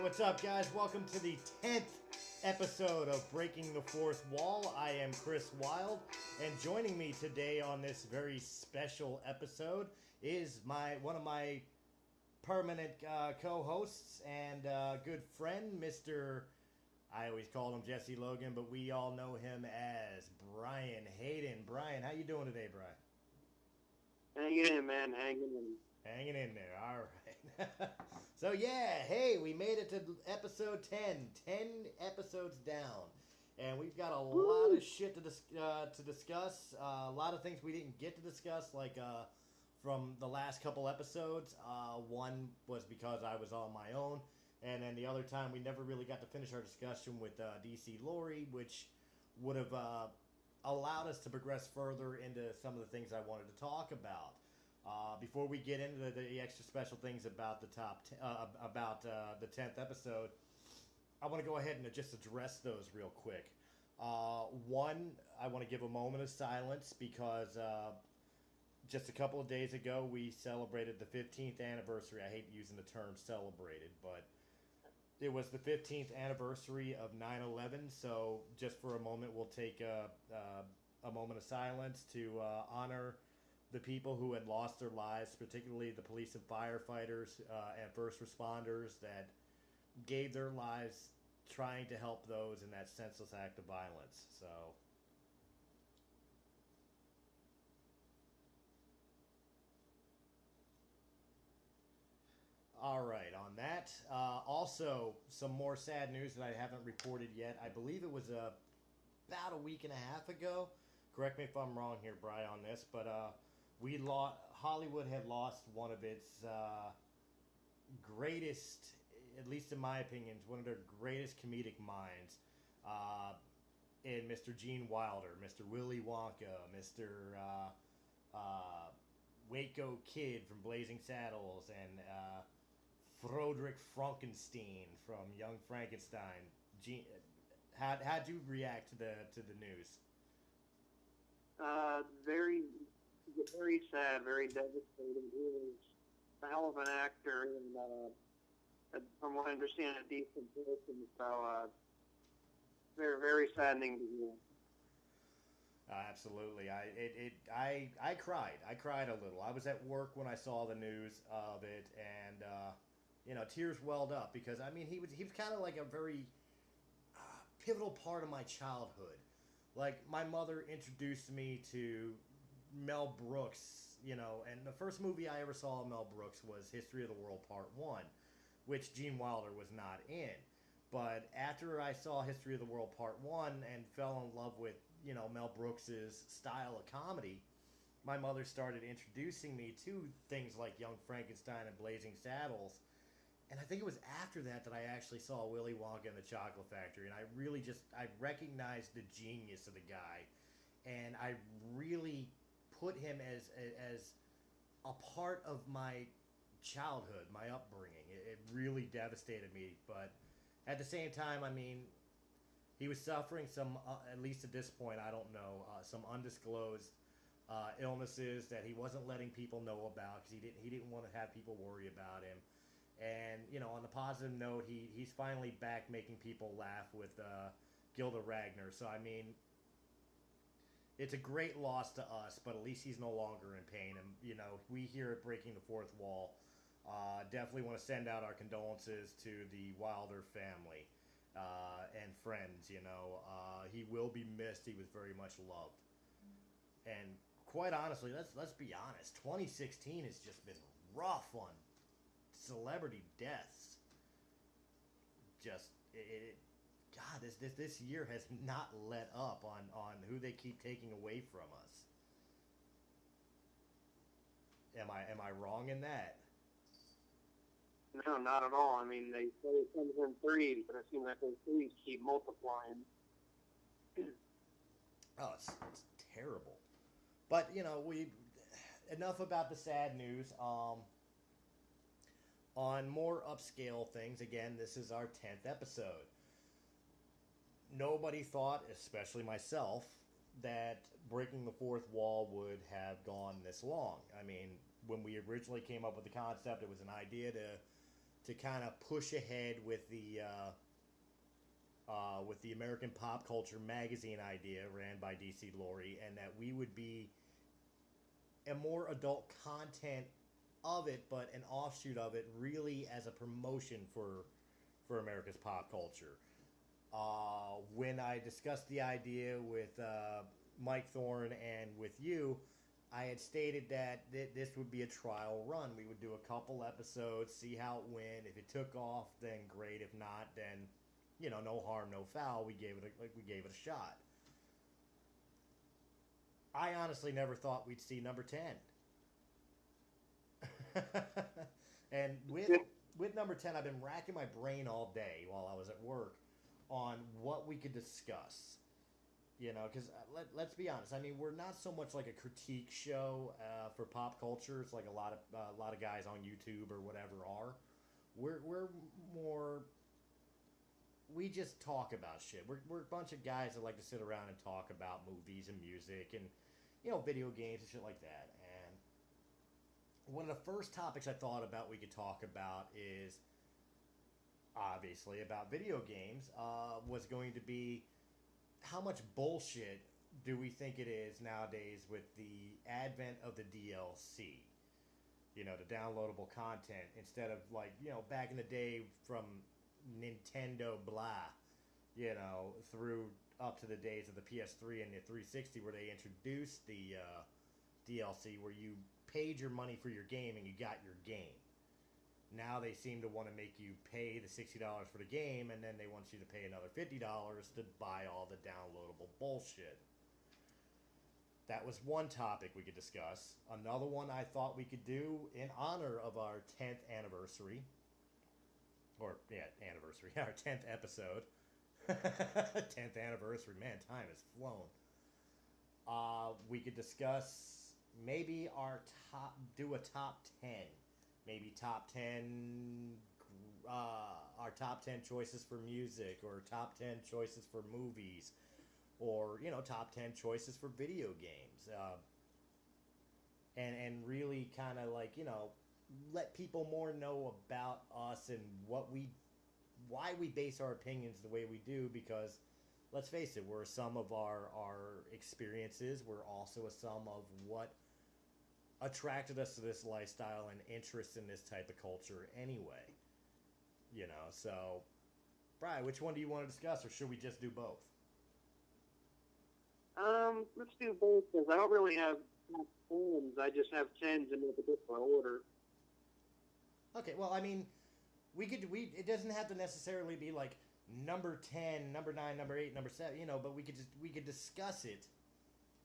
what's up, guys? Welcome to the 10th episode of Breaking the Fourth Wall. I am Chris Wilde, and joining me today on this very special episode is one of my permanent co-hosts and good friend, Mr. I always call him Jesse Logan, but we all know him as Brian Hayden. Brian, how you doing today, Brian? Hanging in, man, hanging in. Hanging in there, all right. So yeah, hey, we made it to episode 10. 10 episodes down. And we've got a lot of shit to discuss. A lot of things we didn't get to discuss, like from the last couple episodes. One was because I was on my own. And then the other time, we never really got to finish our discussion with DC Lori, which would have allowed us to progress further into some of the things I wanted to talk about. Before we get into the extra special things about the the 10th episode, I want to go ahead and just address those real quick. One, I want to give a moment of silence because just a couple of days ago we celebrated the 15th anniversary. I hate using the term celebrated, but it was the 15th anniversary of 9/11. So just for a moment, we'll take a moment of silence to honor the people who had lost their lives, particularly the police and firefighters and first responders that gave their lives trying to help those in that senseless act of violence. So, all right, on that. Also, some more sad news that I haven't reported yet. I believe it was about a week and a half ago. Correct me if I'm wrong here, Brian, on this, but Hollywood had lost one of its greatest, at least in my opinion, one of their greatest comedic minds, in Mr. Gene Wilder, Mr. Willy Wonka, Mr. Waco Kid from Blazing Saddles, and Frederick Frankenstein from Young Frankenstein. Gene, how'd you react to the news? Very, very sad, very devastating. He was a hell of an actor, and from what I understand, a decent person. So, very, very saddening to hear. Absolutely. I cried. I cried a little. I was at work when I saw the news of it, and tears welled up because I mean he was kind of like a very pivotal part of my childhood. Like my mother introduced me to Mel Brooks, and the first movie I ever saw of Mel Brooks was History of the World Part 1, which Gene Wilder was not in. But after I saw History of the World Part 1 and fell in love with, Mel Brooks's style of comedy, my mother started introducing me to things like Young Frankenstein and Blazing Saddles. And I think it was after that I actually saw Willy Wonka and the Chocolate Factory, and I recognized the genius of the guy, and I really put him as a part of my childhood, my upbringing. It really devastated me, but at the same time, I mean, he was suffering some, at least at this point, I don't know, some undisclosed illnesses that he wasn't letting people know about because he didn't want to have people worry about him. And on the positive note, he's finally back making people laugh with Gilda Ragnar. So I mean, it's a great loss to us, but at least he's no longer in pain. And we here at Breaking the Fourth Wall definitely want to send out our condolences to the Wilder family and friends. He will be missed. He was very much loved. And quite honestly, let's be honest. 2016 has just been rough on celebrity deaths. Just God, this year has not let up on who they keep taking away from us. Am I wrong in that? No, not at all. I mean, they say it comes in threes, but it seems like those threes keep multiplying. Oh, it's terrible. But we enough about the sad news. On more upscale things, again, this is our 10th episode. Nobody thought, especially myself, that Breaking the Fourth Wall would have gone this long. I mean, when we originally came up with the concept, it was an idea to to kind of push ahead with the American Pop Culture magazine idea ran by DC Laurie, and that we would be a more adult content of it, but an offshoot of it, really as a promotion for America's pop culture. When I discussed the idea with Mike Thorne and with you, I had stated that this would be a trial run. We would do a couple episodes, see how it went. If it took off, then great. If not, then no harm, no foul. We gave it a shot. I honestly never thought we'd see number 10. And with number 10, I've been racking my brain all day while I was at work on what we could discuss. Because let's be honest. I mean, we're not so much like a critique show for pop culture. It's like a lot of guys on YouTube or whatever are. We're more. We just talk about shit. We're a bunch of guys that like to sit around and talk about movies and music and video games and shit like that. And one of the first topics I thought about we could talk about is obviously about video games. Was going to be how much bullshit do we think it is nowadays with the advent of the DLC? The downloadable content instead of back in the day from Nintendo blah, through up to the days of the PS3 and the 360 where they introduced the DLC where you paid your money for your game and you got your game. Now they seem to want to make you pay the $60 for the game, and then they want you to pay another $50 to buy all the downloadable bullshit. That was one topic we could discuss. Another one I thought we could do in honor of our 10th anniversary. Anniversary. Our 10th episode. 10th anniversary. Man, time has flown. We could discuss maybe do a top 10. Maybe top 10, our top 10 choices for music, or top 10 choices for movies, or, top 10 choices for video games. And really kind of let people more know about us and why we base our opinions the way we do, because let's face it, we're a sum of our experiences. We're also a sum of what attracted us to this lifestyle and interest in this type of culture anyway. So Brian, which one do you want to discuss, or should we just do both? Let's do both, because I don't really have tens. I just have tens in a particular order. Okay, well, I mean, it doesn't have to necessarily be like number 10, number 9, number 8, number 7, but we could discuss it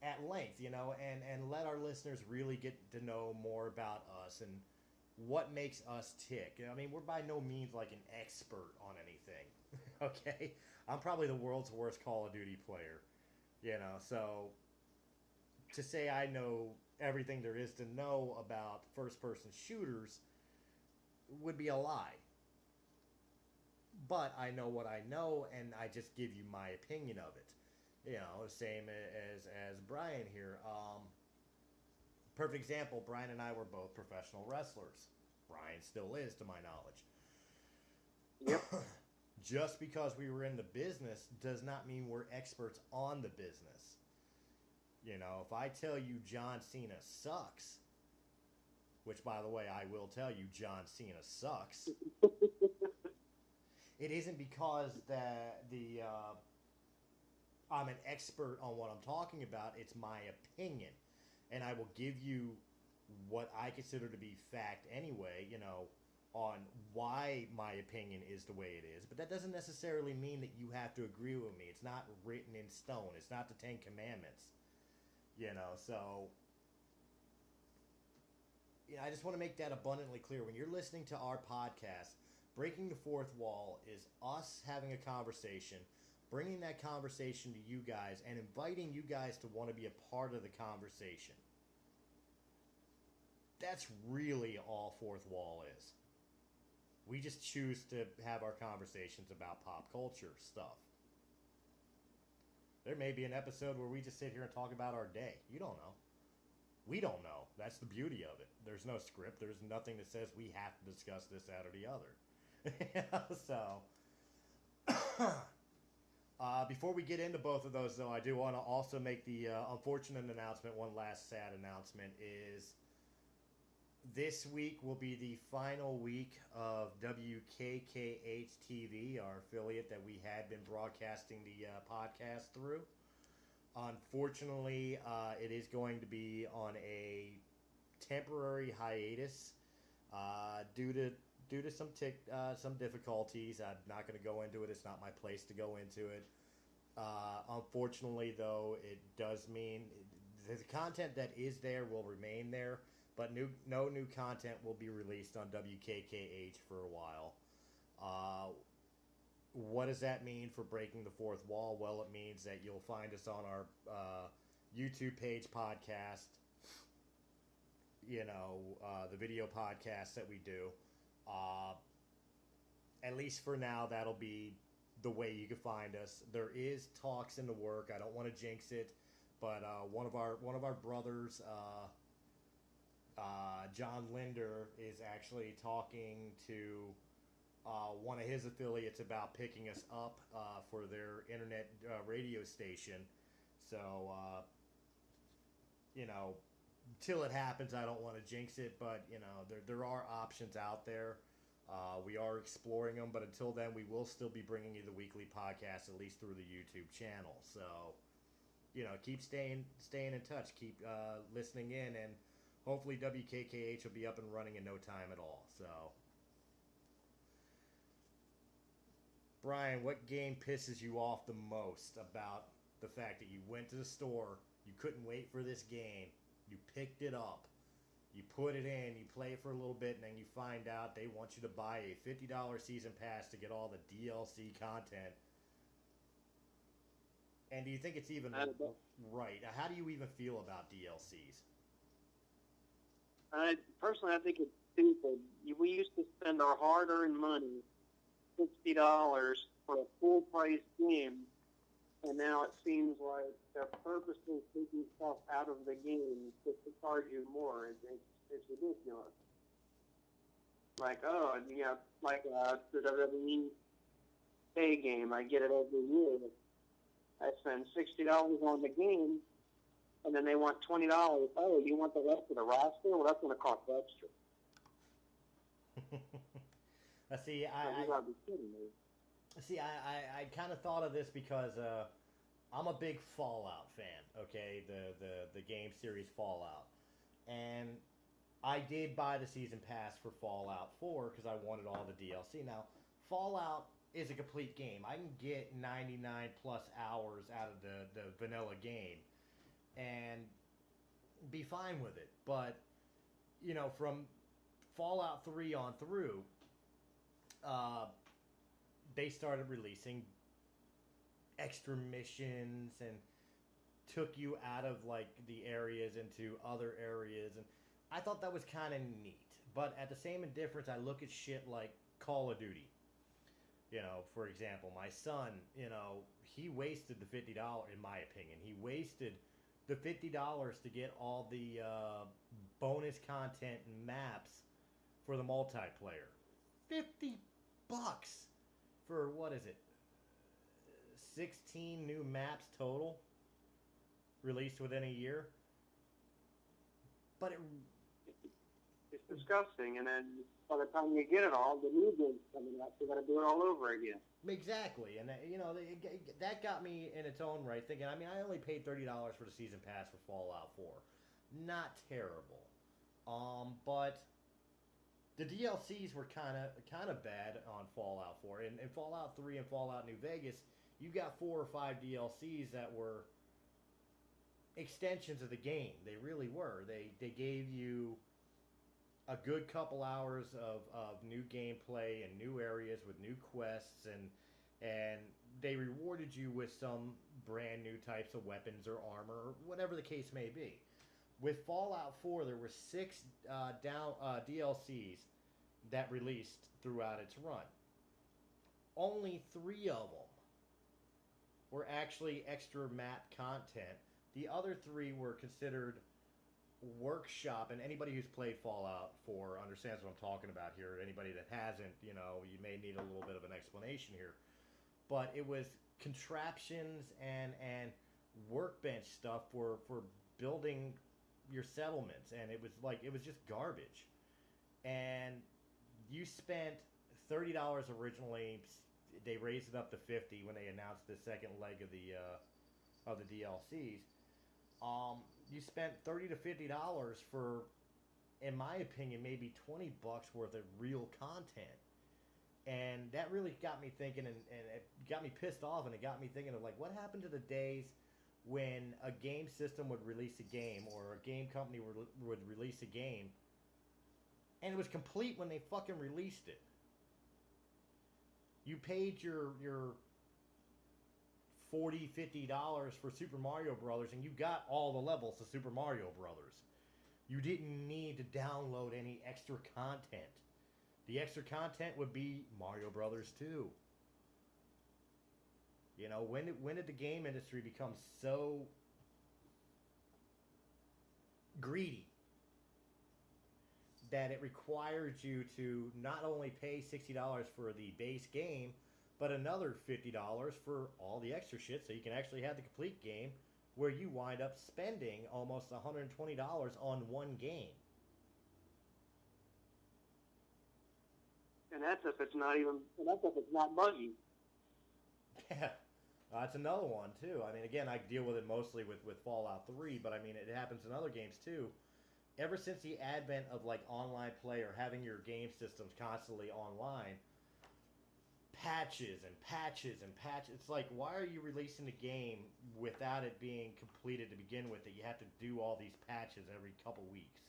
at length, and let our listeners really get to know more about us and what makes us tick. I mean, we're by no means like an expert on anything, okay? I'm probably the world's worst Call of Duty player, so to say I know everything there is to know about first-person shooters would be a lie. But I know what I know, and I just give you my opinion of it. Same as Brian here. Perfect example, Brian and I were both professional wrestlers. Brian still is, to my knowledge. Yep. Just because we were in the business does not mean we're experts on the business. If I tell you John Cena sucks, which, by the way, I will tell you John Cena sucks, it isn't because I'm an expert on what I'm talking about. It's my opinion. And I will give you what I consider to be fact anyway, on why my opinion is the way it is. But that doesn't necessarily mean that you have to agree with me. It's not written in stone. It's not the Ten Commandments. So I just want to make that abundantly clear. When you're listening to our podcast, Breaking the Fourth Wall is us having a conversation, bringing that conversation to you guys, and inviting you guys to want to be a part of the conversation. That's really all Fourth Wall is. We just choose to have our conversations about pop culture stuff. There may be an episode where we just sit here and talk about our day. You don't know. We don't know. That's the beauty of it. There's no script. There's nothing that says we have to discuss this, that, or the other. So, before we get into both of those, though, I do want to also make the unfortunate announcement. One last sad announcement is this week will be the final week of WKKH TV, our affiliate that we had been broadcasting the podcast through. Unfortunately, it is going to be on a temporary hiatus due to some difficulties. I'm not going to go into it. It's not my place to go into it. Unfortunately, though, it does mean the content that is there will remain there, but no new content will be released on WKKH for a while. What does that mean for breaking the fourth wall? Well, it means that you'll find us on our YouTube page podcast, the video podcast that we do. At least for now, that'll be the way you can find us. There is talks in the work. I don't want to jinx it, but one of our brothers, John Linder, is actually talking to one of his affiliates about picking us up for their internet radio station. So, till it happens, I don't want to jinx it, but there are options out there. We are exploring them, but until then, we will still be bringing you the weekly podcast, at least through the YouTube channel. So, keep staying in touch, keep listening in, and hopefully WKKH will be up and running in no time at all. So, Brian, what game pisses you off the most about the fact that you went to the store, you couldn't wait for this game, you picked it up, you put it in, you play it for a little bit, and then you find out they want you to buy a $50 season pass to get all the DLC content? And do you think it's even right? How do you even feel about DLCs? Personally, I think it's stupid. We used to spend our hard-earned money, $60, for a full-price game, and now it seems like they're purposely taking stuff out of the game just to charge you more. It's ridiculous. Like, the WWE Day game, I get it every year. I spend $60 on the game, and then they want $20. Oh, you want the rest of the roster? Well, that's going to cost extra. See, I kind of thought of this because I'm a big Fallout fan. Okay, the game series Fallout, and I did buy the season pass for Fallout 4 because I wanted all the DLC. Now, Fallout is a complete game. I can get 99 plus hours out of the vanilla game and be fine with it. But from Fallout 3 on through, they started releasing extra missions and took you out of like the areas into other areas, and I thought that was kind of neat. But at the same indifference, I look at shit like Call of Duty. For example, my son, he wasted the $50, in my opinion. He wasted the $50 to get all the bonus content and maps for the multiplayer. $50 for, what is it, 16 new maps total released within a year. But it's disgusting, and then by the time you get it all, the new game's coming out, so you got to do it all over again. Exactly, and that got me in its own right thinking. I mean, I only paid $30 for the season pass for Fallout 4, not terrible, but the DLCs were kind of bad on Fallout 4. In Fallout 3 and Fallout New Vegas, you got 4 or 5 DLCs that were extensions of the game. They really were. They gave you a good couple hours of new gameplay and new areas with new quests, and they rewarded you with some brand new types of weapons or armor, or whatever the case may be. With Fallout 4, there were 6 DLCs that released throughout its run. Only 3 of them were actually extra map content. The other 3 were considered workshop, and anybody who's played Fallout 4 understands what I'm talking about here. Anybody that hasn't, you may need a little bit of an explanation here. But it was contraptions and workbench stuff for building your settlements, and it was just garbage. And you spent $30 originally. They raised it up to 50 when they announced the second leg of the DLCs. You spent $30 to $50 for, in my opinion, maybe $20 worth of real content. And that really got me thinking, and it got me pissed off, and it got me thinking of, like, what happened to the days when a game system would release a game, or a game company would release a game, and it was complete when they fucking released it. You paid your $40-$50 for Super Mario Brothers, and you got all the levels of Super Mario Brothers. You didn't need to download any extra content. The extra content would be Mario Brothers 2. When did the game industry become so greedy that it required you to not only pay $60 for the base game, but another $50 for all the extra shit, so you can actually have the complete game, where you wind up spending almost $120 on one game. And that's if it's not buggy. Yeah, that's another one too. I mean, again, I deal with it mostly with Fallout 3, but I mean, it happens in other games too. Ever since the advent of like online play, or having your game systems constantly online, patches and patches and patches. It's like, why are you releasing the game without it being completed to begin with, that you have to do all these patches every couple weeks?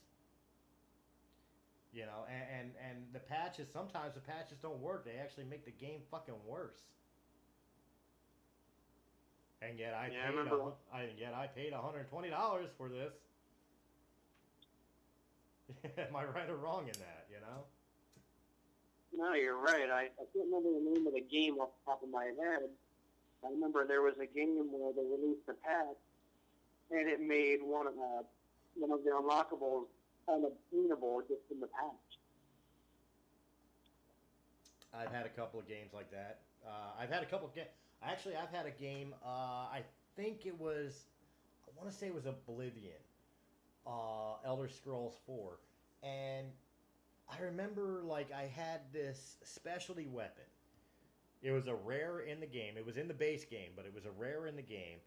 And the patches, sometimes the patches don't work. They actually make the game fucking worse. And yet I paid $120 for this. Am I right or wrong in that, No, you're right. I can't remember the name of the game off the top of my head. I remember there was a game where they released a patch, and it made one of the unlockables unobtainable just in the patch. I've had a couple of games like that. I've had a game. I think it was. I want to say it was Oblivion, Elder Scrolls 4, and I remember, like, I had this specialty weapon. It was a rare in the game. It was in the base game, but it was a rare in the game.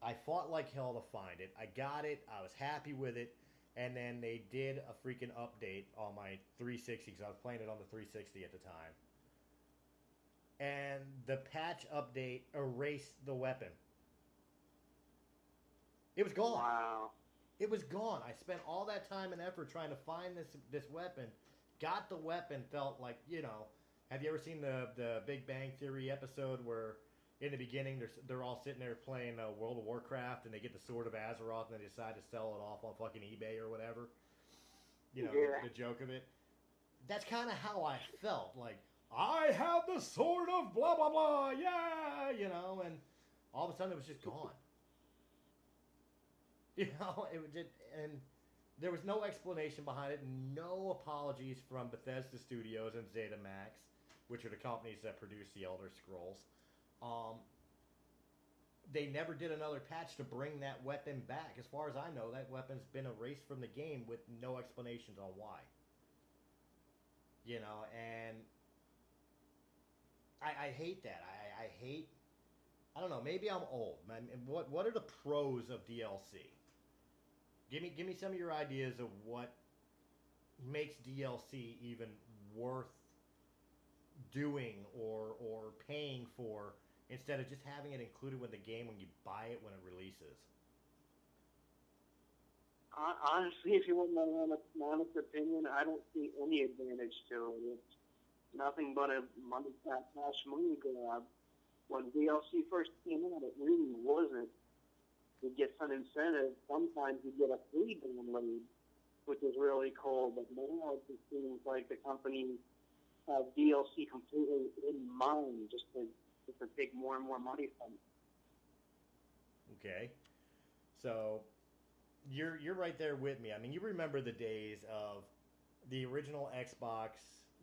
I fought like hell to find it. I got it. I was happy with it. And then they did a freaking update on my 360, because I was playing it on the 360 at the time. And the patch update erased the weapon. It was gone. Wow. It was gone. I spent all that time and effort trying to find this weapon. Got the weapon, felt like, have you ever seen the Big Bang Theory episode where in the beginning they're all sitting there playing World of Warcraft, and they get the Sword of Azeroth, and they decide to sell it off on fucking eBay or whatever? The joke of it. That's kind of how I felt. Like, I have the Sword of blah, blah, blah, yeah, and all of a sudden it was just gone. It was just, and there was no explanation behind it. No apologies from Bethesda Studios and ZeniMax, which are the companies that produce the Elder Scrolls. They never did another patch to bring that weapon back. As far as I know, that weapon's been erased from the game with no explanations on why. And I hate that. I hate... I don't know, maybe I'm old. What are the pros of DLC? Give me some of your ideas of what makes DLC even worth doing or paying for, instead of just having it included with the game when you buy it when it releases. Honestly, if you want my honest opinion, I don't see any advantage to it. It's nothing but a money grab. When DLC first came out, it really wasn't. You get some incentive. Sometimes you get a free download, which is really cool. But now it just seems like the companies have DLC completely in mind, just to take more and more money from it. Okay, so you're right there with me. I mean, you remember the days of the original Xbox,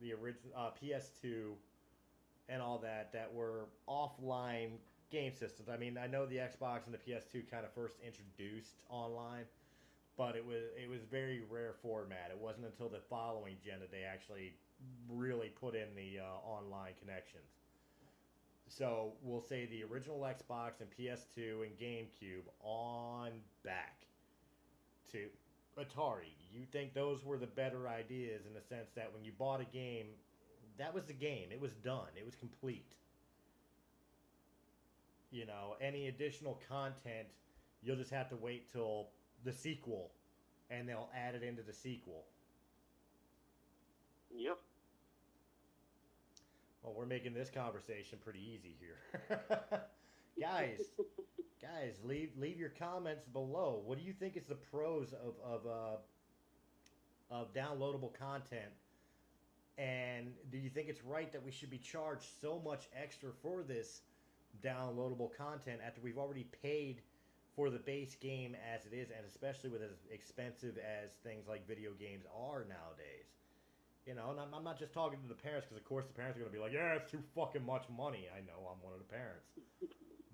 the original PS2, and all that were offline game systems. I mean, I know the Xbox and the PS2 kind of first introduced online, but it was very rare format. It wasn't until the following gen that they actually really put in the online connections. So we'll say the original Xbox and PS2 and GameCube on back to Atari. You think those were the better ideas in the sense that when you bought a game, that was the game. It was done. It was complete. Any additional content, you'll just have to wait till the sequel, and they'll add it into the sequel. Yep. Well, we're making this conversation pretty easy here. guys, guys, leave your comments below. What do you think is the pros of downloadable content? And do you think it's right that we should be charged so much extra for this downloadable content after we've already paid for the base game as it is, and especially with as expensive as things like video games are nowadays? And I'm not just talking to the parents, because of course the parents are going to be like, yeah, it's too fucking much money. I know, I'm one of the parents.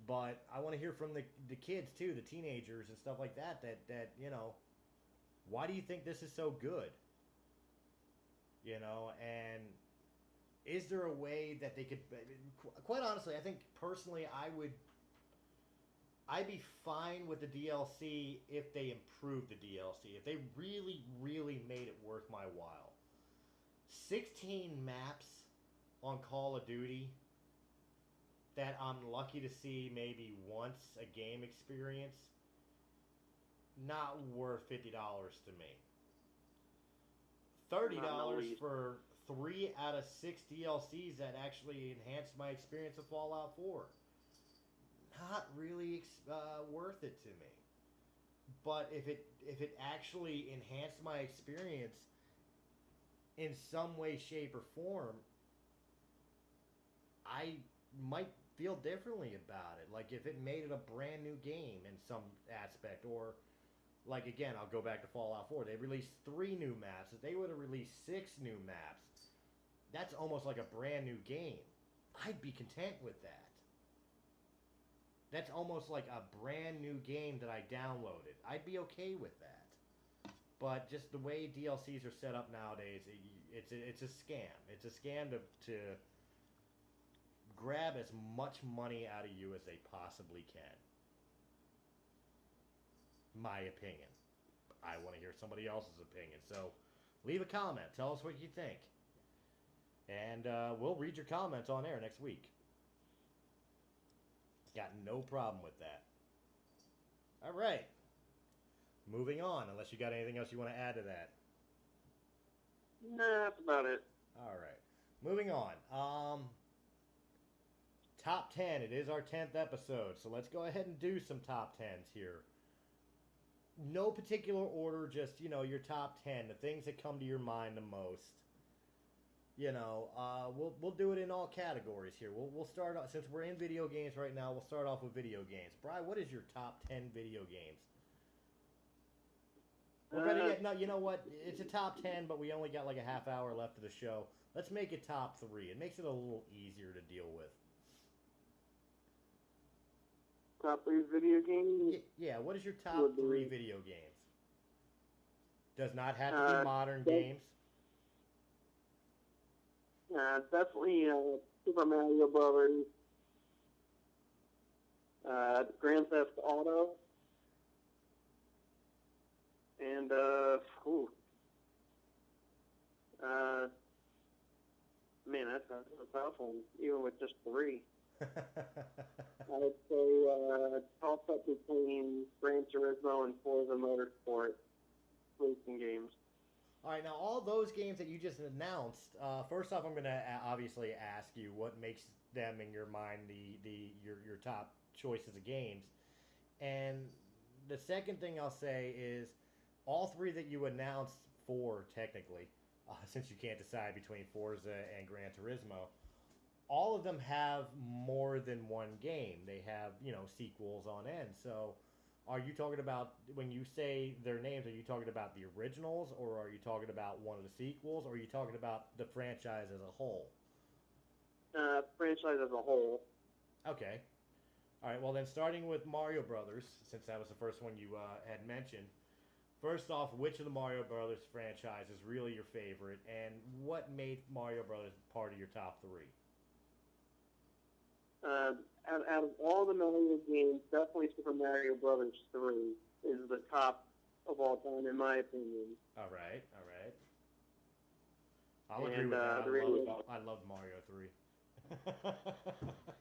But I want to hear from the kids too, the teenagers and stuff like that, why do you think this is so good? And is there a way that they could, quite honestly, I think personally I'd be fine with the DLC if they improved the DLC, if they really, really made it worth my while. 16 maps on Call of Duty that I'm lucky to see maybe once a game experience, not worth $50 to me. $30 for 3 out of 6 DLCs that actually enhanced my experience of Fallout 4. Not really worth it to me. But if it actually enhanced my experience in some way, shape, or form, I might feel differently about it. Like if it made it a brand new game in some aspect, or like again, I'll go back to Fallout 4. They released 3 new maps. If they would have released 6 new maps, that's almost like a brand new game. I'd be content with that. That's almost like a brand new game that I downloaded. I'd be okay with that. But just the way DLCs are set up nowadays, it's a scam. It's a scam to grab as much money out of you as they possibly can. My opinion. I want to hear somebody else's opinion. So leave a comment. Tell us what you think. And we'll read your comments on air next week. Got no problem with that. All right. Moving on, unless you got anything else you want to add to that. Nah, that's about it. All right. Moving on. Top 10. It is our 10th episode, so let's go ahead and do some top 10s here. No particular order, just, your top 10, the things that come to your mind the most. We'll do it in all categories here. We'll start off, since we're in video games right now, we'll start off with video games. Bri, what is your top 10 video games? We're better yet, no, you know what? It's a top 10, but we only got like a half hour left of the show. Let's make it top 3. It makes it a little easier to deal with. Top 3 video games? Yeah, what is your top 3 video games? Does not have to be modern games. Definitely Super Mario Brothers, Grand Theft Auto, and man, that's a tough one, even with just 3. I'd say toss up between Gran Turismo and Forza Motorsport racing games. All right, now all those games that you just announced, first off, I'm going to obviously ask you what makes them in your mind your top choices of games. And the second thing I'll say is all 3 that you announced, 4 technically, since you can't decide between Forza and Gran Turismo, all of them have more than one game. They have, sequels on end. So Are you talking about when you say their names? Are you talking about the originals, or are you talking about one of the sequels, or are you talking about the franchise as a whole? Franchise as a whole. Okay. All right. Well, then starting with Mario Brothers, since that was the first one you had mentioned. First off, which of the Mario Brothers franchise is really your favorite, and what made Mario Brothers part of your top three? Uh, out of all the Mario games, definitely Super Mario Brothers 3 is the top of all time, in my opinion. All right. All right. I'll agree And with that. the reason, I love Mario 3.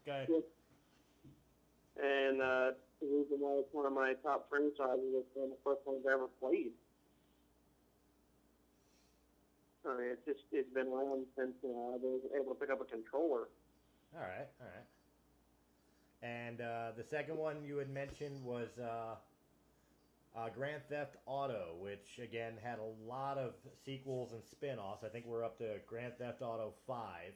Okay. and the reason why it's one of my top franchises is one of the first ones I ever played. I mean, it's been around since I was able to pick up a controller. All right. All right. And the second one you had mentioned was Grand Theft Auto, which again had a lot of sequels and spin-offs. I think we're up to Grand Theft Auto 5.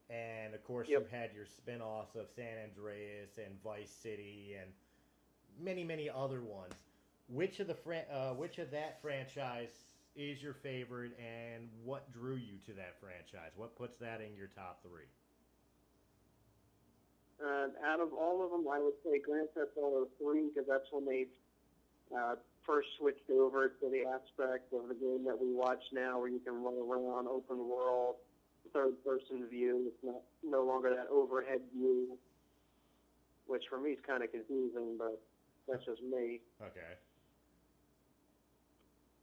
And of course, you Yep. had your spin-offs of San Andreas and Vice City and many, many other ones. Which of that franchise is your favorite, and what drew you to that franchise? What puts that in your top three? Out of all of them, I would say Grand Theft Auto 3 because that's when they first switched over to the aspect of the game that we watch now, where you can run around, open world, third-person view. It's not no longer that overhead view, which for me is kind of confusing, but that's just me. Okay.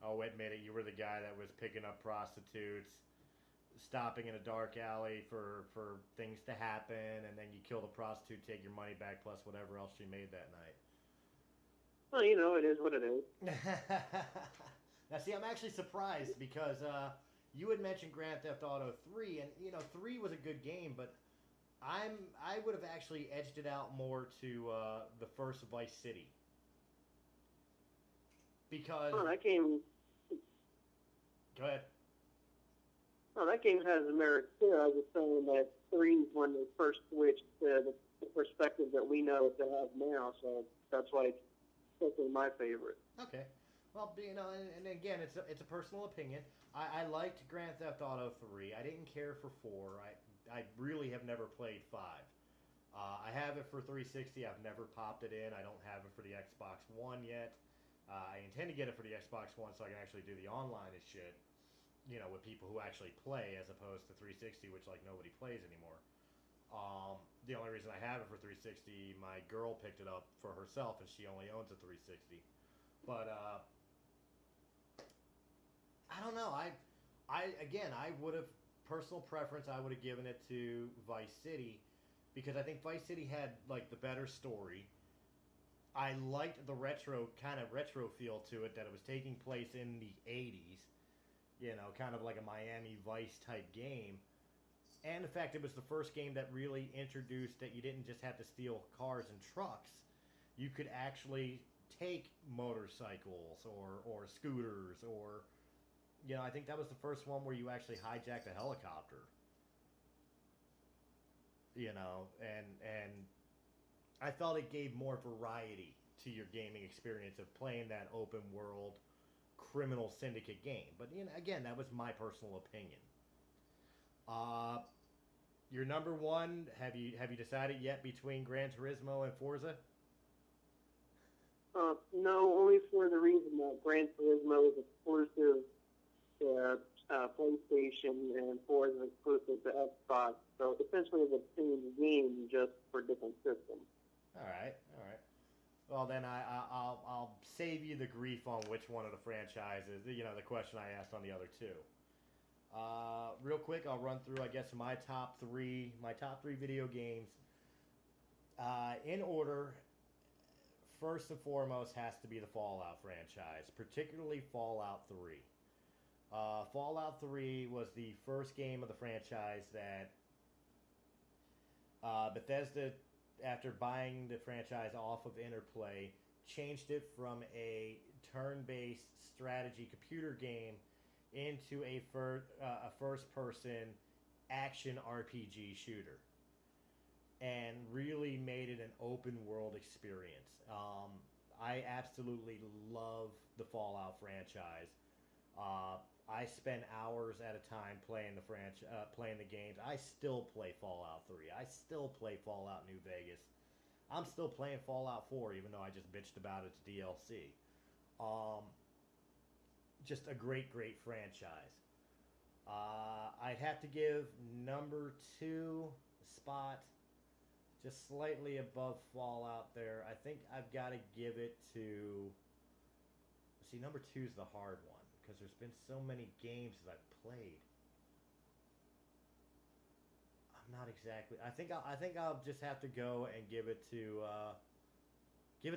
Oh, admit it. You were the guy that was picking up prostitutes, stopping in a dark alley for things to happen, and then you kill the prostitute, take your money back, plus whatever else she made that night. Well, you know, it is what it is. Now, see, I'm actually surprised because you had mentioned Grand Theft Auto 3, and 3 was a good game, but I would have actually edged it out more to the first Vice City because Oh, that game. go ahead. Oh, that game has merit too. I was just saying that 3 is when they first switched to the perspective that we know it to have now, so that's why it's definitely my favorite. Okay. Well, and again, it's a personal opinion. I liked Grand Theft Auto 3. I didn't care for 4. I really have never played 5. I have it for 360. I've never popped it in. I don't have it for the Xbox One yet. I intend to get it for the Xbox One so I can actually do the online and shit, with people who actually play as opposed to 360, which like nobody plays anymore. The only reason I have it for 360, my girl picked it up for herself, and she only owns a 360. But I don't know. I would have personal preference. I would have given it to Vice City because I think Vice City had like the better story. I liked the retro feel to it that it was taking place in the 80s. Kind of like a Miami Vice type game. And in fact, it was the first game that really introduced that you didn't just have to steal cars and trucks. You could actually take motorcycles or scooters or, I think that was the first one where you actually hijacked a helicopter. And I felt it gave more variety to your gaming experience of playing that open world criminal syndicate game. But again, that was my personal opinion. Uh, your number one. Have you decided yet between Gran Turismo and Forza? No, only for the reason that Gran Turismo is exclusive to PlayStation and Forza is exclusive to Xbox. So essentially, it's the same game just for different systems. All right, all right. Well, then I'll save you the grief on which one of the franchises. The question I asked on the other two. Real quick, I'll run through, I guess, my top three. My top three video games. In order, first and foremost has to be the Fallout franchise, particularly Fallout 3. Fallout 3 was the first game of the franchise that Bethesda, after buying the franchise off of Interplay, changed it from a turn-based strategy computer game into a first-person action RPG shooter, and really made it an open-world experience. I absolutely love the Fallout franchise. I spend hours at a time playing playing the games. I still play Fallout 3. I still play Fallout New Vegas. I'm still playing Fallout 4, even though I just bitched about its DLC. Um, just a great, great franchise. I'd have to give number two spot just slightly above Fallout there. I think I've got to give it to. See, number two is the hard one because there's been so many games that I've played. I'm not exactly. I think I'll just have to go and give it to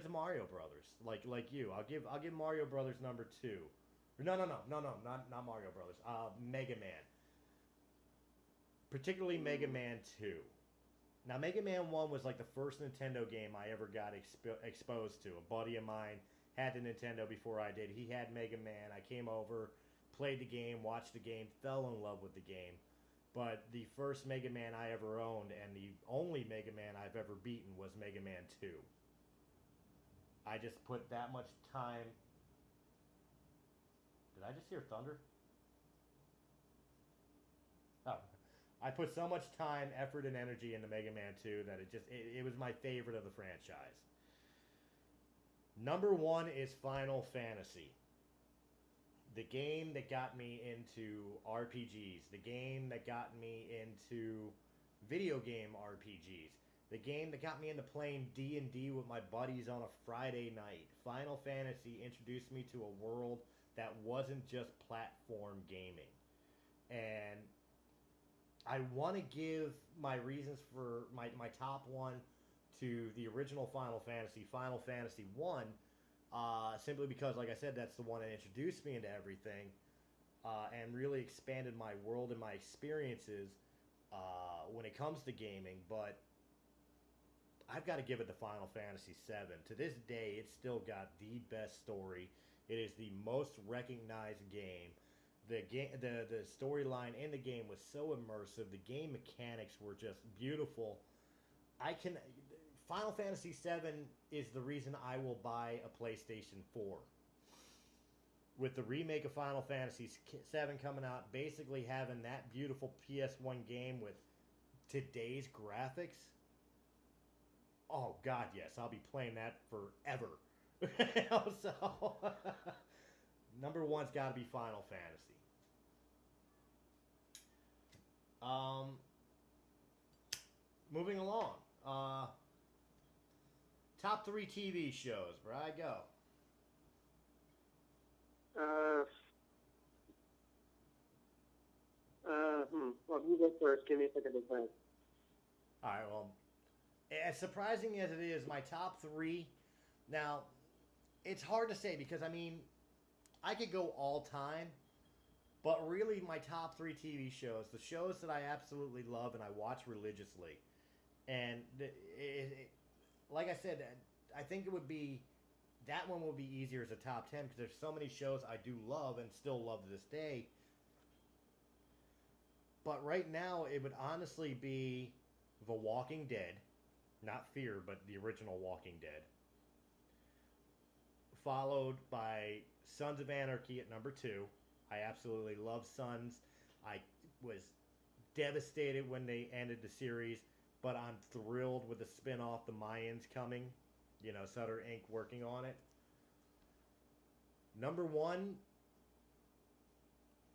Mario Brothers. Like you, I'll give Mario Brothers number two. No, not Mario Brothers. Mega Man, particularly Mega Man 2. Now, Mega Man 1 was like the first Nintendo game I ever got exposed to. A buddy of mine had the Nintendo before I did. He had Mega Man. I came over, played the game, watched the game, fell in love with the game. But the first Mega Man I ever owned and the only Mega Man I've ever beaten was Mega Man 2. I just put that much time. Did I just hear thunder? Oh, I put so much time, effort, and energy into Mega Man 2 that it was my favorite of the franchise. Number one is Final Fantasy. The game that got me into RPGs. The game that got me into video game RPGs. The game that got me into playing D&D with my buddies on a Friday night. Final Fantasy introduced me to a world that wasn't just platform gaming. And I want to give my reasons for my top one to the original Final Fantasy 1, simply because, like I said, that's the one that introduced me into everything and really expanded my world and my experiences when it comes to gaming. But I've got to give it to Final Fantasy 7. To this day, it's still got the best story. It is the most recognized game. The storyline in the game was so immersive. The game mechanics were just beautiful. Final Fantasy 7 is the reason I will buy a PlayStation 4. With the remake of Final Fantasy 7 coming out, basically having that beautiful PS1 game with today's graphics. Oh God, yes, I'll be playing that forever. So number one's got to be Final Fantasy. Moving along. Top three TV shows. Where I go? Well, you go first. Give me a second to think. All right. Well, as surprising as it is, my top three. Now, it's hard to say because I could go all time, but really my top three TV shows, the shows that I absolutely love and I watch religiously, and like I said, I think that one would be easier as a top 10 because there's so many shows I do love and still love to this day. But right now, it would honestly be The Walking Dead, not Fear, but the original Walking Dead, followed by Sons of Anarchy at number 2. I absolutely love Sons. I was devastated when they ended the series, but I'm thrilled with the spin-off, The Mayans, coming. Sutter Inc. working on it. Number 1,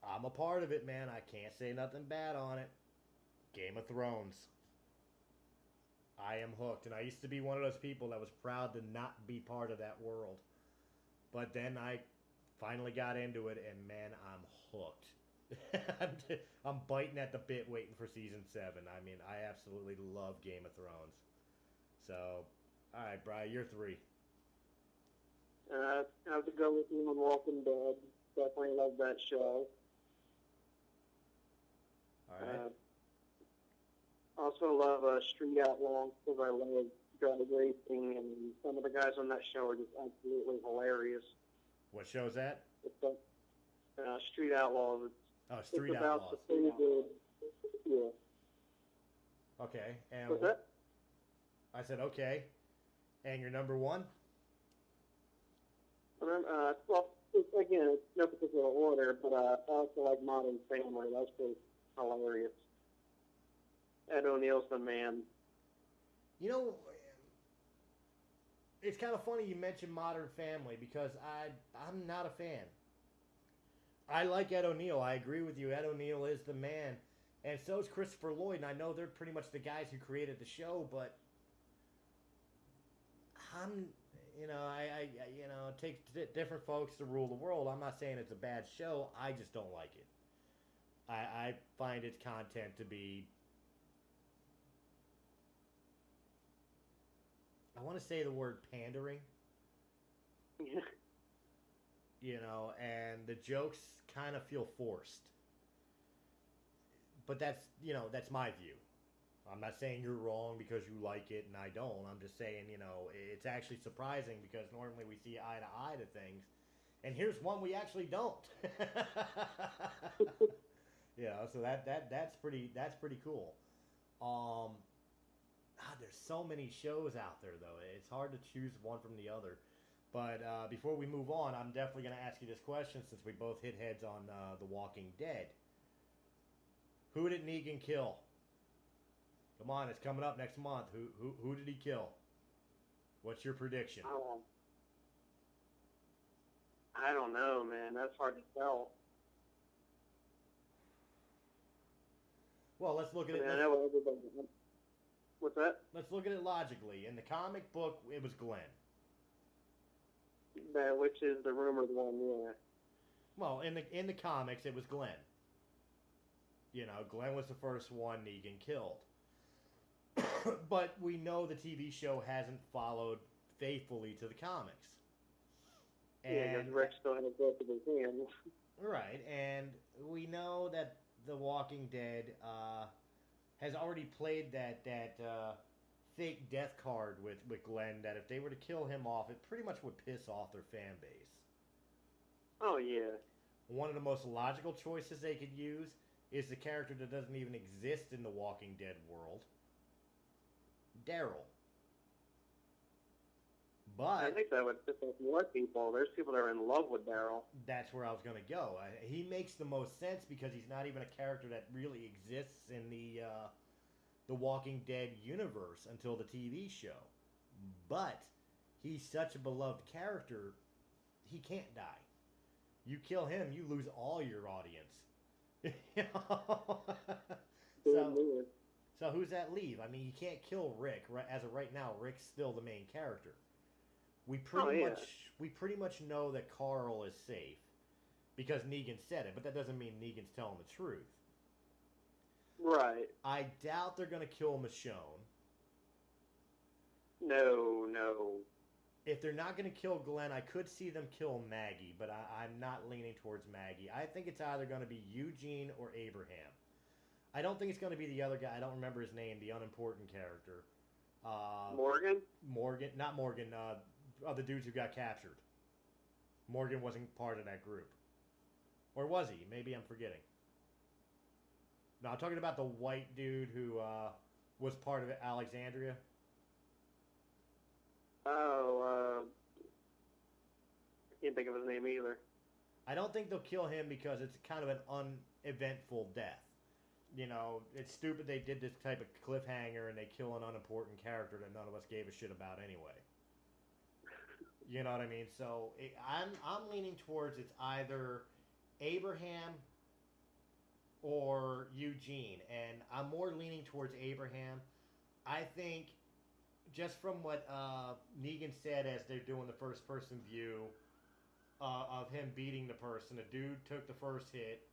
I'm a part of it, man. I can't say nothing bad on it. Game of Thrones. I am hooked, and I used to be one of those people that was proud to not be part of that world. But then I finally got into it, and man, I'm hooked. I'm biting at the bit waiting for season 7. I absolutely love Game of Thrones. So, all right, Brian, you're 3. I have to go with you on Walking Dead. Definitely love that show. All right. Also love Street Outlaws because I love drag racing, and some of the guys on that show are just absolutely hilarious. What show is that? It's Street Outlaws. Street it's Outlaws. About yeah. Okay. And what's that? I said okay. And your number 1? Well, again, it's no particular order, but I also like Modern Family. That's pretty hilarious. Ed O'Neill's the man. You know, it's kind of funny you mentioned Modern Family because I'm not a fan. I like Ed O'Neill. I agree with you. Ed O'Neill is the man, and so is Christopher Lloyd. And I know they're pretty much the guys who created the show, but I'm, it takes different folks to rule the world. I'm not saying it's a bad show. I just don't like it. I find its content to be, I want to say the word pandering, and the jokes kind of feel forced. But that's my view. I'm not saying you're wrong because you like it and I don't. I'm just saying, it's actually surprising because normally we see eye to eye to things. And here's one we actually don't. So that's pretty cool. Um there's so many shows out there though. It's hard to choose one from the other. But before we move on, I'm definitely going to ask you this question since we both hit heads on The Walking Dead. Who did Negan kill? Come on, it's coming up next month. Who did he kill? What's your prediction? I don't know, man. That's hard to tell. Well, let's look at it. I know everybody. What's that? Let's look at it logically. In the comic book, it was Glenn. Which is the rumored one, yeah. Well, in the comics, it was Glenn. Glenn was the first one Negan killed. But we know the TV show hasn't followed faithfully to the comics. Yeah, because Rick still had a book in his hands. Right, and we know that The Walking Dead has already played that fake death card with Glenn, that if they were to kill him off, it pretty much would piss off their fan base. Oh, yeah. One of the most logical choices they could use is the character that doesn't even exist in the Walking Dead world, Daryl. But I think that would piss off more people. There's people that are in love with Daryl. That's where I was going to go. He makes the most sense because he's not even a character that really exists in the Walking Dead universe until the TV show. But he's such a beloved character, he can't die. You kill him, you lose all your audience. So who's that leave? I mean, you can't kill Rick. As of right now, Rick's still the main character. We pretty much know that Carl is safe because Negan said it, but that doesn't mean Negan's telling the truth. Right. I doubt they're going to kill Michonne. No. If they're not going to kill Glenn, I could see them kill Maggie, but I'm not leaning towards Maggie. I think it's either going to be Eugene or Abraham. I don't think it's going to be the other guy. I don't remember his name, the unimportant character. Morgan? Not Morgan. Other dudes who got captured. Morgan wasn't part of that group. Or was he? Maybe I'm forgetting. No, I'm talking about the white dude who was part of Alexandria. Oh, I can't think of his name either. I don't think they'll kill him because it's kind of an uneventful death. It's stupid they did this type of cliffhanger and they kill an unimportant character that none of us gave a shit about anyway. You know what I mean? So I'm leaning towards it's either Abraham or Eugene, and I'm more leaning towards Abraham. I think just from what Negan said as they're doing the first person view of him beating the person, a dude took the first hit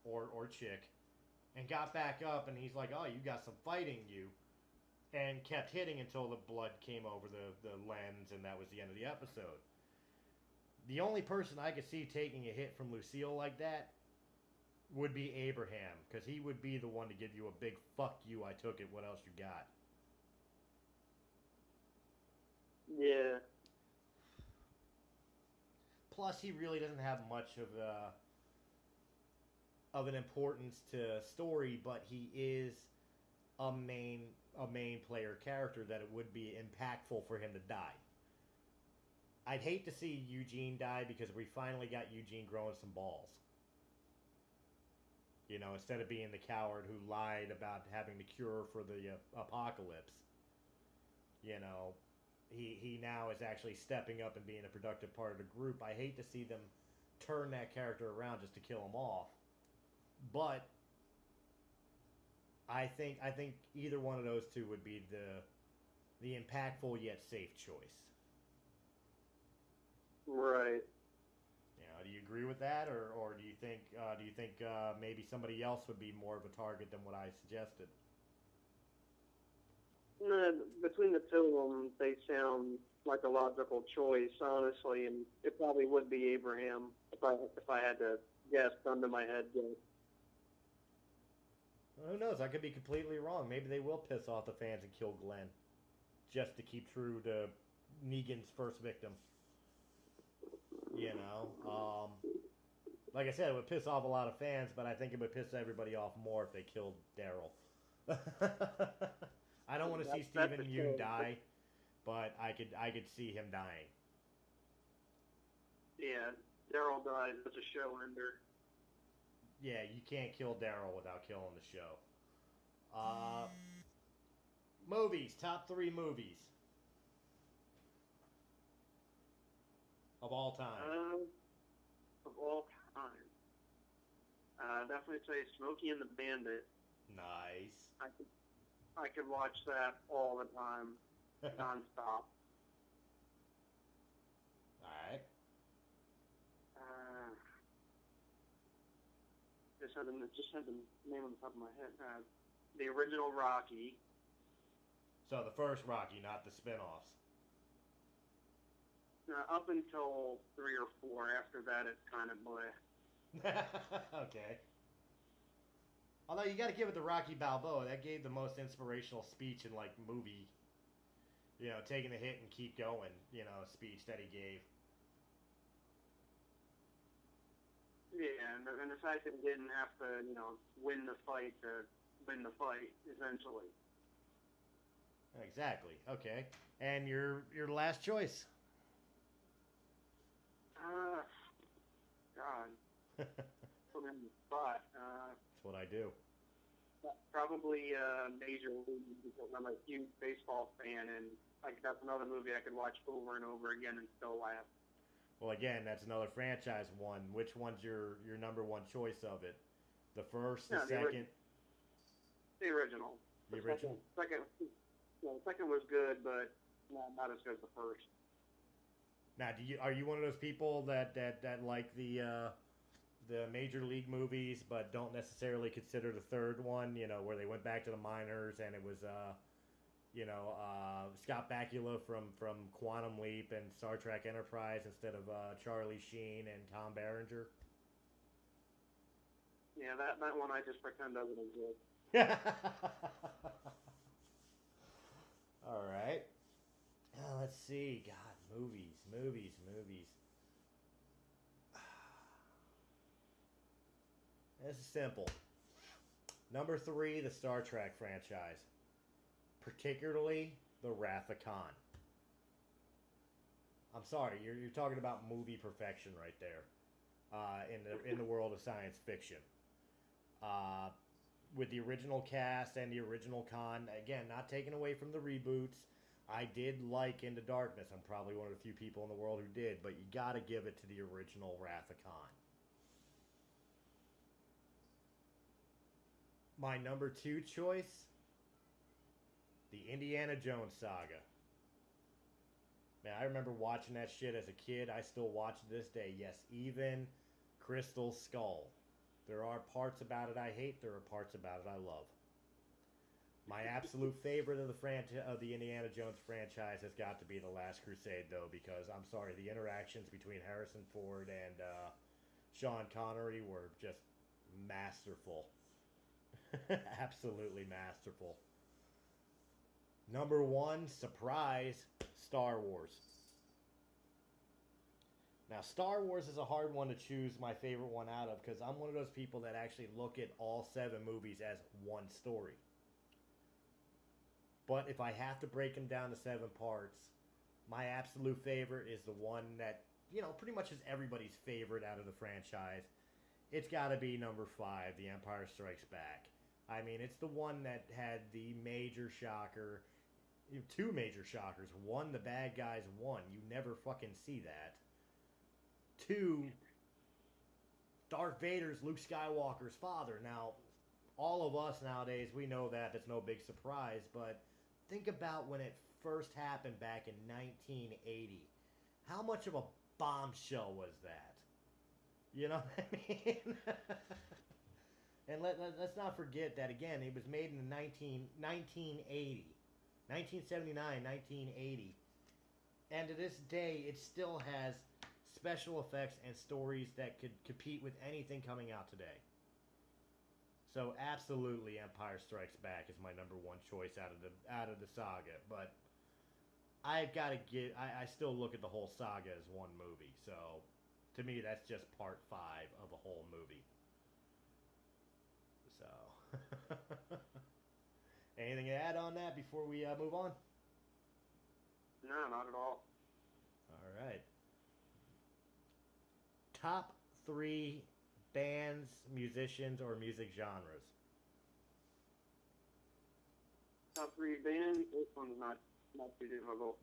or chick and got back up, and he's like, "Oh, you got some fight in you." And kept hitting until the blood came over the lens, and that was the end of the episode. The only person I could see taking a hit from Lucille like that would be Abraham, because he would be the one to give you a big "fuck you, I took it, what else you got?" Yeah. Plus, he really doesn't have much of an importance to story, but he is a main player character that it would be impactful for him to die. I'd hate to see Eugene die because we finally got Eugene growing some balls. You know, instead of being the coward who lied about having the cure for the apocalypse, you know, he now is actually stepping up and being a productive part of the group. I hate to see them turn that character around just to kill him off. But I think either one of those two would be the impactful yet safe choice. Right. You know, do you agree with that, or do you think maybe somebody else would be more of a target than what I suggested? Between the two of them, they sound like a logical choice, honestly, and it probably would be Abraham if I had to guess, gun to my head guess. Well, who knows? I could be completely wrong. Maybe they will piss off the fans and kill Glenn just to keep true to Negan's first victim. You know, like I said, it would piss off a lot of fans, but I think it would piss everybody off more if they killed Daryl. I don't want to see Stephen Yeun die, but I could see him dying. Yeah, Daryl died as a show ender. Yeah, you can't kill Daryl without killing the show. Movies, top 3 movies of all time. Of all time. Definitely say Smokey and the Bandit. Nice. I could watch that all the time, nonstop. Alright. Just had the name on the top of my head. The original Rocky. So the first Rocky, not the spin-offs. Up until 3 or 4. After that, it's kind of bleh. Okay. Although you got to give it to Rocky Balboa. That gave the most inspirational speech in like movie. You know, taking the hit and keep going. You know, speech that he gave. Yeah, and the fact that he didn't have to, win the fight to win the fight, essentially. Exactly. Okay. And your last choice. God. Put me on the spot. That's what I do. Probably Major League, because I'm a huge baseball fan, and that's another movie I could watch over and over again and still laugh. Well, again, that's another franchise one. Which one's your number one choice of it? The first, the second? The original. The original? The second was good, but not as good as the first. Now, are you one of those people that like the Major League movies, but don't necessarily consider the third one? You know, where they went back to the minors and it was Scott Bakula from Quantum Leap and Star Trek Enterprise instead of Charlie Sheen and Tom Berenger. Yeah, that one I just pretend doesn't exist. All right. Let's see. God, movies. This is simple. Number 3, the Star Trek franchise. Particularly the Wrath of Khan. I'm sorry, you're talking about movie perfection right there, in the world of science fiction. With the original cast and the original Khan, again, not taken away from the reboots. I did like Into Darkness. I'm probably one of the few people in the world who did, but you got to give it to the original Wrath of Khan. My number 2 choice, the Indiana Jones saga. Man, I remember watching that shit as a kid. I still watch it to this day. Yes, even Crystal Skull. There are parts about it I hate. There are parts about it I love. My absolute favorite of the Indiana Jones franchise has got to be The Last Crusade, though, because I'm sorry, the interactions between Harrison Ford and Sean Connery were just masterful. Absolutely masterful. Number 1, surprise, Star Wars. Now, Star Wars is a hard one to choose my favorite one out of because I'm one of those people that actually look at all 7 movies as one story. But if I have to break them down to 7 parts, My absolute favorite is the one that, pretty much is everybody's favorite out of the franchise. It's got to be number 5, The Empire Strikes Back. I mean, it's the one that had the major shocker, two major shockers. One, the bad guys won. You never fucking see that. Two, Darth Vader's Luke Skywalker's father. Now, all of us nowadays, we know that. It's no big surprise, but think about when it first happened back in 1980. How much of a bombshell was that? You know what I mean? And let's not forget that, again, it was made in the 1980. 1979, 1980. And to this day, it still has special effects and stories that could compete with anything coming out today. So absolutely, Empire Strikes Back is my number one choice out of the saga. But I've got to I still look at the whole saga as one movie. So to me, that's just part 5 of a whole movie. So anything to add on that before we move on? No, not at all. All right. Top 3 bands, musicians, or music genres? Top 3 bands. This one's not too difficult.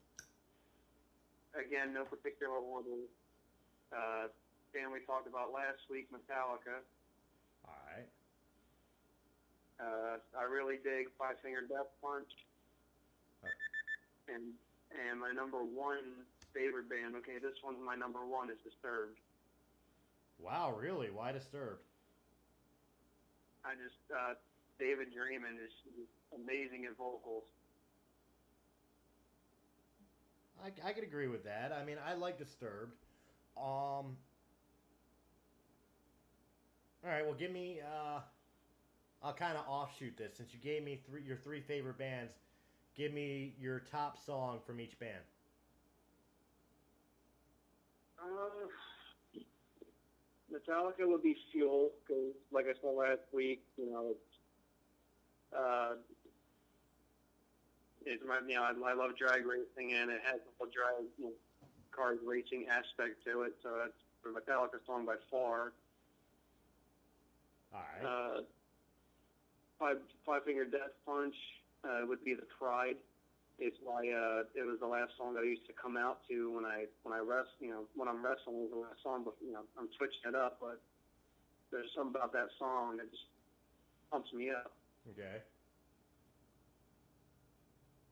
Again, no particular order. Band we talked about last week, Metallica. All right. I really dig Five Finger Death Punch. And my number 1 favorite band, okay, this one's my number 1, is Disturbed. Wow, really? Why Disturbed? I just, David Draymond is amazing at vocals. I could agree with that. I mean, I like Disturbed. All right, well, give me, I'll kind of offshoot this. Since you gave me your 3 favorite bands, give me your top song from each band. Metallica would be Fuel, because, like I said last week, I love drag racing, and it has the whole drag, cars racing aspect to it, so that's the Metallica song by far. All right. Five Finger Death Punch would be The Pride. It's why it was the last song that I used to come out to when I rest. When I'm wrestling, it was the last song. But I'm switching it up. But there's something about that song that just pumps me up. Okay.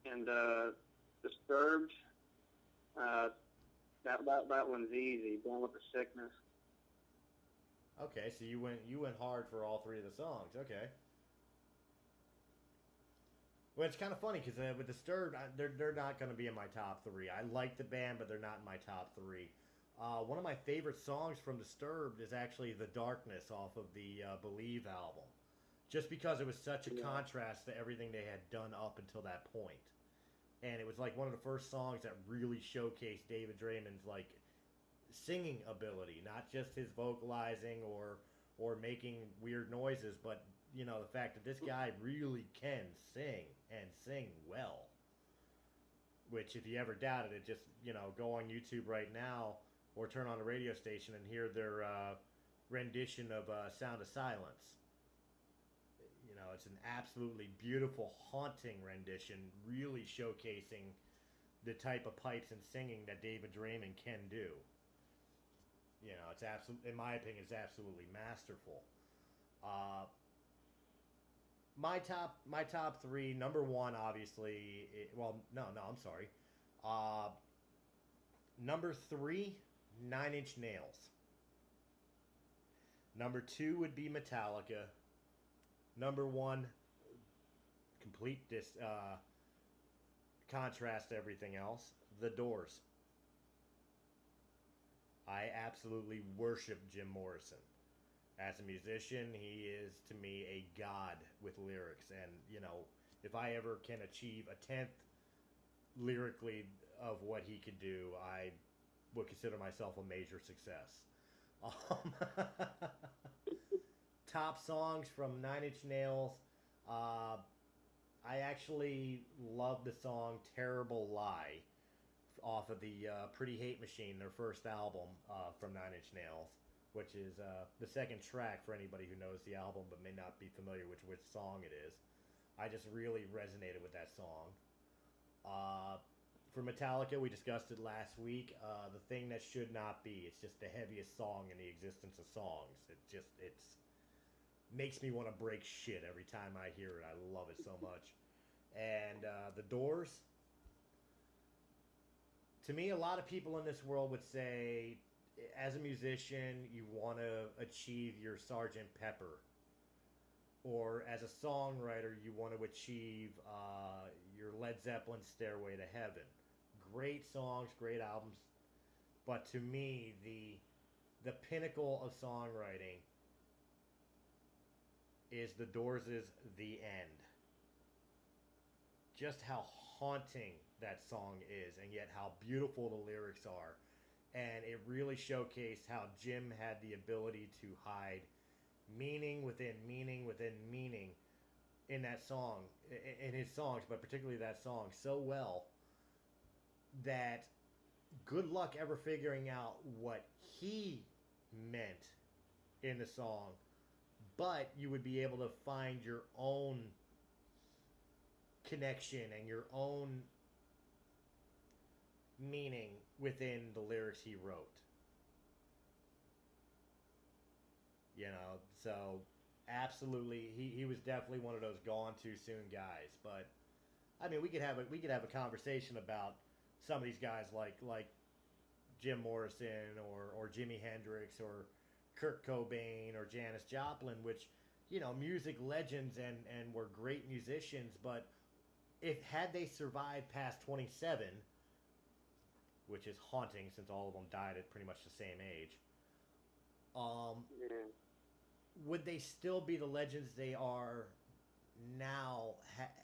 And Disturbed. That one's easy. Born with the Sickness. Okay, so you went hard for all 3 of the songs. Okay. Well, it's kind of funny because with Disturbed, they're not going to be in my top 3. I like the band, but they're not in my top 3. One of my favorite songs from Disturbed is actually The Darkness off of the Believe album. Just because it was such a contrast to everything they had done up until that point. And it was like one of the first songs that really showcased David Draymond's like singing ability, not just his vocalizing or making weird noises, but the fact that this guy really can sing and sing well. Which, if you ever doubted it, just go on YouTube right now or turn on the radio station and hear their rendition of Sound of Silence. It's an absolutely beautiful, haunting rendition, really showcasing the type of pipes and singing that David Draymond can do. It's in my opinion, it's absolutely masterful. My top 3, number 1, obviously. I'm sorry. Number 3, 9 Inch Nails. Number 2 would be Metallica. Number 1, complete contrast to everything else, The Doors. I absolutely worship Jim Morrison. As a musician, he is, to me, a god with lyrics. And, if I ever can achieve a 10th lyrically of what he could do, I would consider myself a major success. Top songs from 9 Inch Nails. I actually love the song Terrible Lie off of the Pretty Hate Machine, their first album from Nine Inch Nails, which is the second track for anybody who knows the album but may not be familiar with which song it is. I just really resonated with that song. For Metallica, we discussed it last week. The Thing That Should Not Be. It's just the heaviest song in the existence of songs. It's makes me want to break shit every time I hear it. I love it so much. And The Doors. To me, a lot of people in this world would say, as a musician, you want to achieve your Sgt. Pepper. Or as a songwriter, you want to achieve your Led Zeppelin Stairway to Heaven. Great songs, great albums. But to me, the pinnacle of songwriting is The Doors' The End. Just how haunting that song is, and yet how beautiful the lyrics are. And it really showcased how Jim had the ability to hide meaning within meaning within meaning in that song, in his songs, but particularly that song, so well that good luck ever figuring out what he meant in the song, but you would be able to find your own connection and your own meaning within the lyrics he wrote. You know, so absolutely, he was definitely one of those gone too soon guys. But I mean, we could have a conversation about some of these guys like Jim Morrison or Jimi Hendrix or Kurt Cobain or Janis Joplin, which, you know, music legends and were great musicians. But had they survived past 27, which is haunting since all of them died at pretty much the same age, would they still be the legends they are now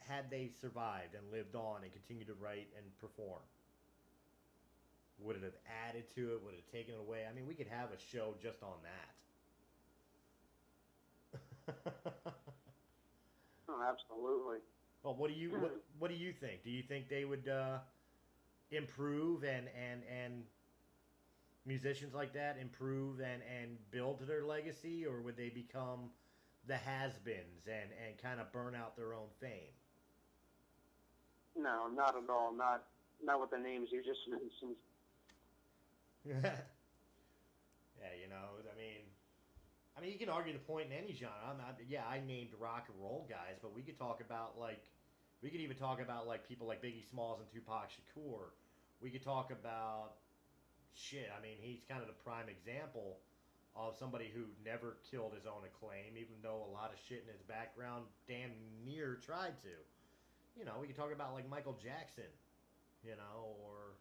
had they survived and lived on and continued to write and perform? Would it have added to it? Would it have taken it away? I mean, we could have a show just on that. Oh, absolutely. Well, what do you think? Do you think they would improve and musicians like that improve and build their legacy, or would they become the has-beens and kind of burn out their own fame? No, not at all. Not with the names you just mentioned. Yeah, you know, I mean, you can argue the point in any genre. I named rock and roll guys, but we could even talk about people like Biggie Smalls and Tupac Shakur. We could talk about shit. I mean, he's kind of the prime example of somebody who never killed his own acclaim, even though a lot of shit in his background damn near tried to. You know, we could talk about like Michael Jackson, you know, or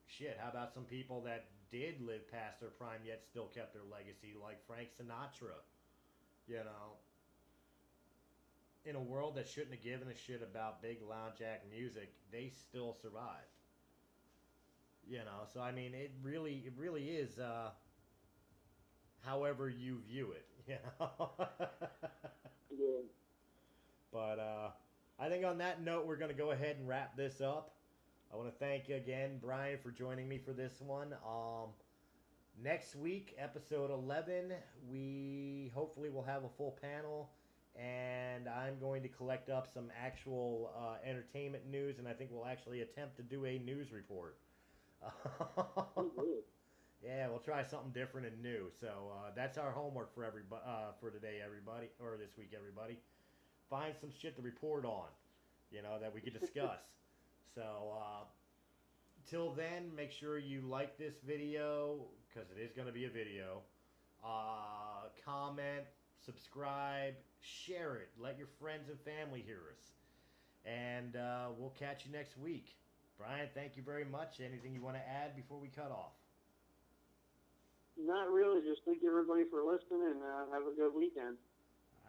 shit, how about some people that did live past their prime yet still kept their legacy, like Frank Sinatra, you know. In a world that shouldn't have given a shit about big lounge act music, they still survived. You know, so I mean, it really is however you view it, you know. Yeah. But I think on that note, we're going to go ahead and wrap this up. I want to thank again Brian for joining me for this one. Next week, episode 11, we hopefully will have a full panel, and I'm going to collect up some actual entertainment news, and I think we'll actually attempt to do a news report. Yeah, we'll try something different and new. So that's our homework for today, everybody, or this week, everybody. Find some shit to report on, you know, that we could discuss. So till then, make sure you like this video, because it is going to be a video. Comment, subscribe, share it. Let your friends and family hear us. And we'll catch you next week. Brian, thank you very much. Anything you want to add before we cut off? Not really. Just thank everybody for listening, and have a good weekend.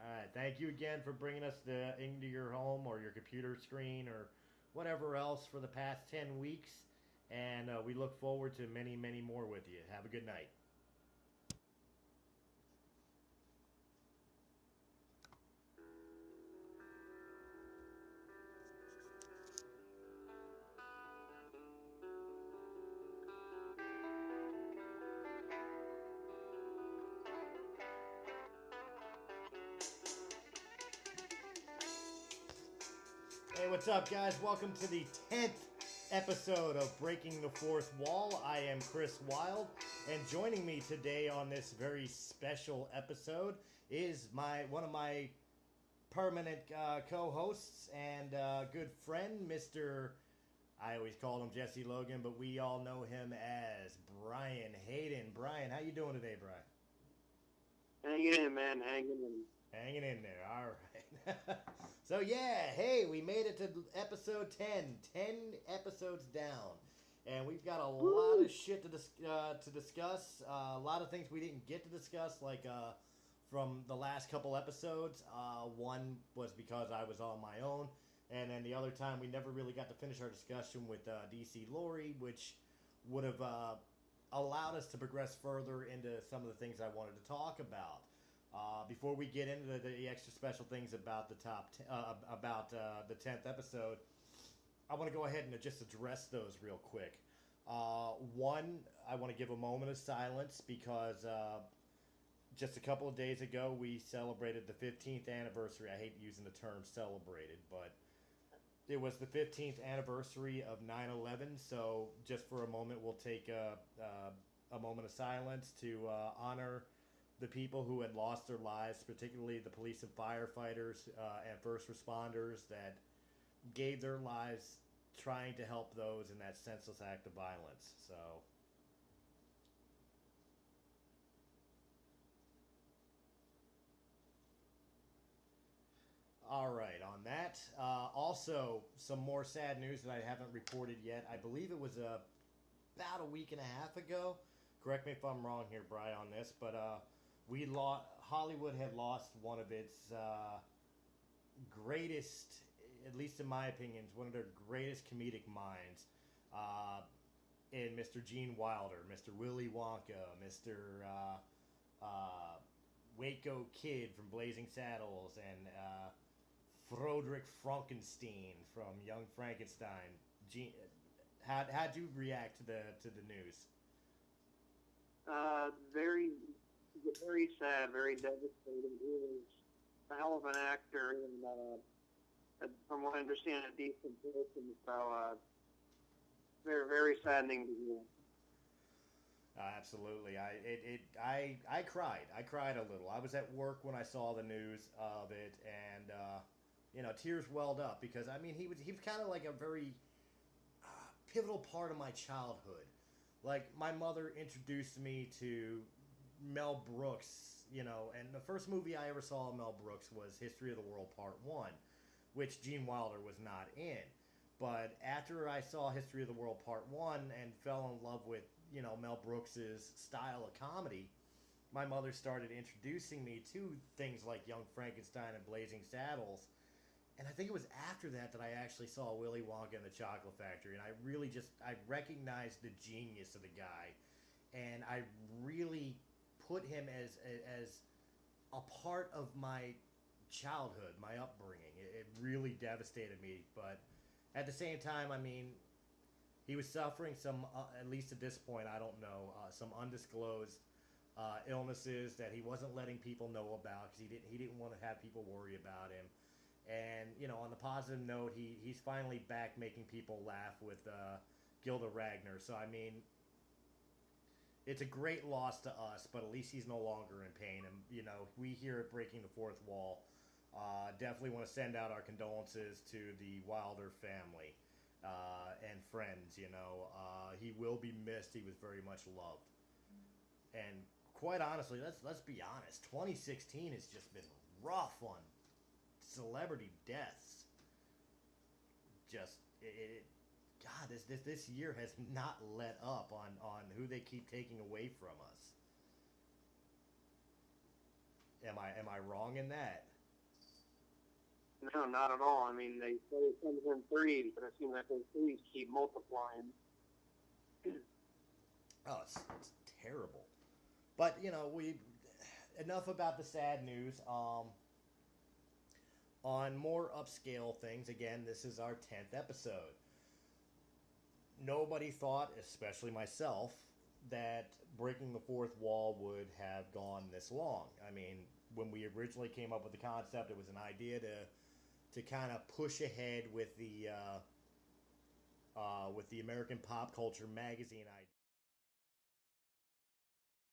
All right. Thank you again for bringing us into your home or your computer screen or whatever else for the past 10 weeks. And we look forward to many, many more with you. Have a good night. Hey, what's up, guys? Welcome to the 10th episode of Breaking the Fourth Wall. I am Chris Wilde, and joining me today on this very special episode is one of my permanent co-hosts and good friend, Mr. I always call him Jesse Logan, but we all know him as Brian Hayden. Brian, how you doing today, Brian? Hanging in, man, hanging in. Hanging in there, all right. So yeah, hey, we made it to episode 10. 10 episodes down. And we've got a lot of shit to discuss. A lot of things we didn't get to discuss, like from the last couple episodes. One was because I was on my own. And then the other time, we never really got to finish our discussion with DC Lori, which would have allowed us to progress further into some of the things I wanted to talk about. Before we get into the extra special things about the the 10th episode, I want to go ahead and just address those real quick. One, I want to give a moment of silence because just a couple of days ago we celebrated the 15th anniversary. I hate using the term celebrated, but it was the 15th anniversary of 9/11. So just for a moment, we'll take a moment of silence to honor the people who had lost their lives, particularly the police and firefighters and first responders that gave their lives trying to help those in that senseless act of violence. So, all right, on that. Also, some more sad news that I haven't reported yet. I believe it was about a week and a half ago. Correct me if I'm wrong here, Brian, on this, but Hollywood had lost one of its greatest, at least in my opinion, one of their greatest comedic minds, in Mr. Gene Wilder, Mr. Willy Wonka, Mr. Waco Kid from Blazing Saddles, and Frederick Frankenstein from Young Frankenstein. Gene, how'd you react to the news? Very sad, very devastating. He was a hell of an actor and, from what I understand, a decent person. So, very, very saddening to hear. Absolutely. I cried. I cried a little. I was at work when I saw the news of it, and tears welled up because I mean he was kind of like a very pivotal part of my childhood. Like my mother introduced me to Mel Brooks, and the first movie I ever saw of Mel Brooks was History of the World Part 1, which Gene Wilder was not in. But after I saw History of the World Part 1 and fell in love with, Mel Brooks's style of comedy, my mother started introducing me to things like Young Frankenstein and Blazing Saddles. And I think it was after that I actually saw Willy Wonka and the Chocolate Factory, and I recognized the genius of the guy, and I really put him as a part of my childhood, my upbringing. It really devastated me, but at the same time, I mean, he was suffering some, at least at this point, I don't know, some undisclosed illnesses that he wasn't letting people know about because he didn't want to have people worry about him. And on the positive note, he's finally back making people laugh with Gilda Ragnar. So I mean, it's a great loss to us, but at least he's no longer in pain. And we here at Breaking the Fourth Wall definitely want to send out our condolences to the Wilder family and friends. He will be missed. He was very much loved. And quite honestly, let's be honest. 2016 has just been rough on celebrity deaths. God, this year has not let up on who they keep taking away from us. Am I wrong in that? No, not at all. I mean, they say it comes in threes, but it seems like those threes keep multiplying. Oh, it's terrible. But enough about the sad news. On more upscale things, again, this is our 10th episode. Nobody thought, especially myself, that Breaking the Fourth Wall would have gone this long. I mean, when we originally came up with the concept, it was an idea to to kind of push ahead with the American Pop Culture magazine idea.